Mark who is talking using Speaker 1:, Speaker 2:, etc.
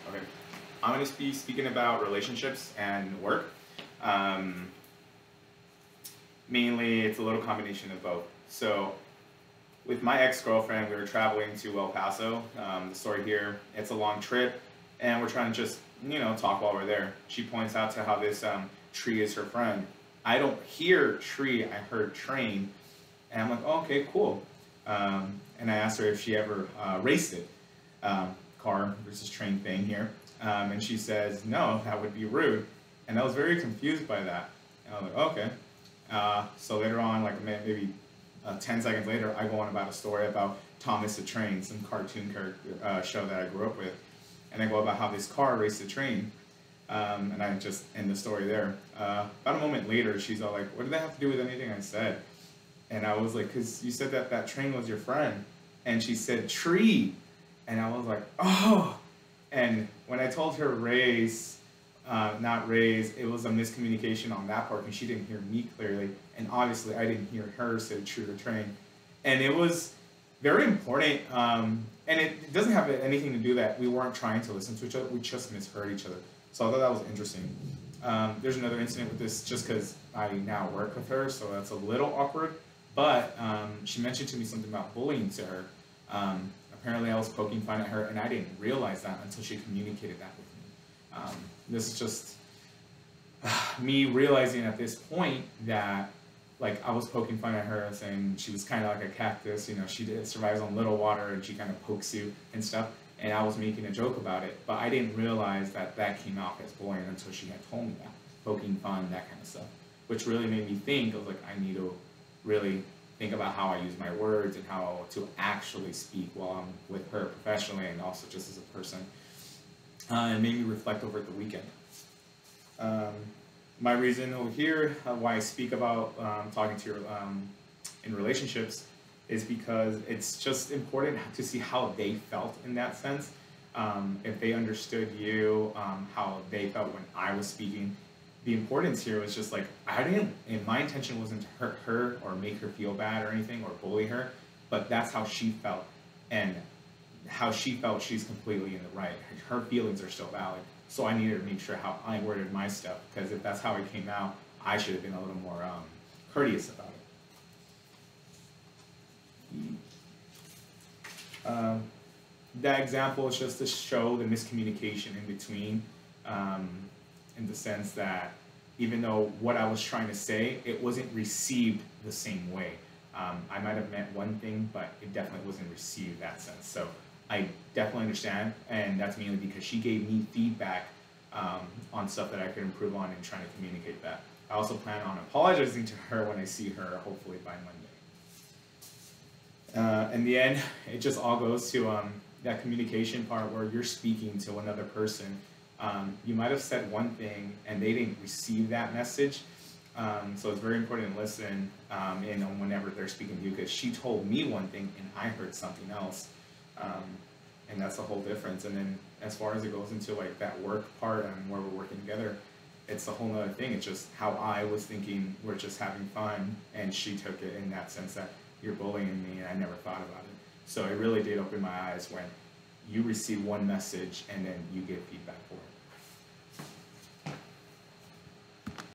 Speaker 1: Okay. I'm going to be speaking about relationships and work. Um, Mainly, it's a little combination of both. So, with my ex-girlfriend, we were traveling to El Paso. The story here, it's a long trip, and we're trying to just, talk while we're there. She points out to how this tree is her friend. I don't hear tree, I heard train, and I'm like, oh, okay, cool. And I asked her if she ever raced it, car versus train thing here. And she says, no, that would be rude. And I was very confused by that. And I was like, okay. So later on, like maybe 10 seconds later, I go on about a story about Thomas the Train, some cartoon character, show that I grew up with. And I go about how this car raced the train. And I just end the story there. About a moment later, she's all like, what did that have to do with anything I said? And I was like, because you said that that train was your friend. And she said, tree. And I was like, oh. And when I told her race, not raise, it was a miscommunication on that part because she didn't hear me clearly. And obviously, I didn't hear her say tree or train. And it was very important. And it doesn't have anything to do that we weren't trying to listen to each other. We just misheard each other. So I thought that was interesting. There's another incident with this just because I now work with her, so that's a little awkward. But she mentioned to me something about bullying to her. Apparently I was poking fun at her, and I didn't realize that until she communicated that with me. This is just me realizing at this point that like I was poking fun at her, saying she was kind of like a cactus, she survives on little water and she kind of pokes you and stuff. And I was making a joke about it, but I didn't realize that that came off as bullying until she had told me that, poking fun, that kind of stuff, which really made me think. I was like, I need to really think about how I use my words and how to actually speak while I'm with her professionally and also just as a person. It made me reflect over the weekend. My reason over here, why I speak about talking to your in relationships, is because it's just important to see how they felt in that sense. If they understood you, how they felt when I was speaking. The importance here was just like, and my intention wasn't to hurt her or make her feel bad or anything or bully her, but that's how she felt. And how she felt, she's completely in the right. Her feelings are still valid. So I needed to make sure how I worded my stuff, because if that's how it came out, I should have been a little more courteous about it. That example is just to show the miscommunication in between, in the sense that even though what I was trying to say, it wasn't received the same way. I might have meant one thing, but it definitely wasn't received that sense. So I definitely understand, and that's mainly because she gave me feedback on stuff that I could improve on and trying to communicate that. I also plan on apologizing to her when I see her, hopefully by Monday. In the end, it just all goes to that communication part where you're speaking to another person. You might have said one thing and they didn't receive that message. So it's very important to listen whenever they're speaking to you, because she told me one thing and I heard something else. And that's a whole difference. And then as far as it goes into like that work part and where we're working together, it's a whole nother thing. It's just how I was thinking we're just having fun, and she took it in that sense that you're bullying me, and I never thought about it. So it really did open my eyes when you receive one message and then you give feedback for it.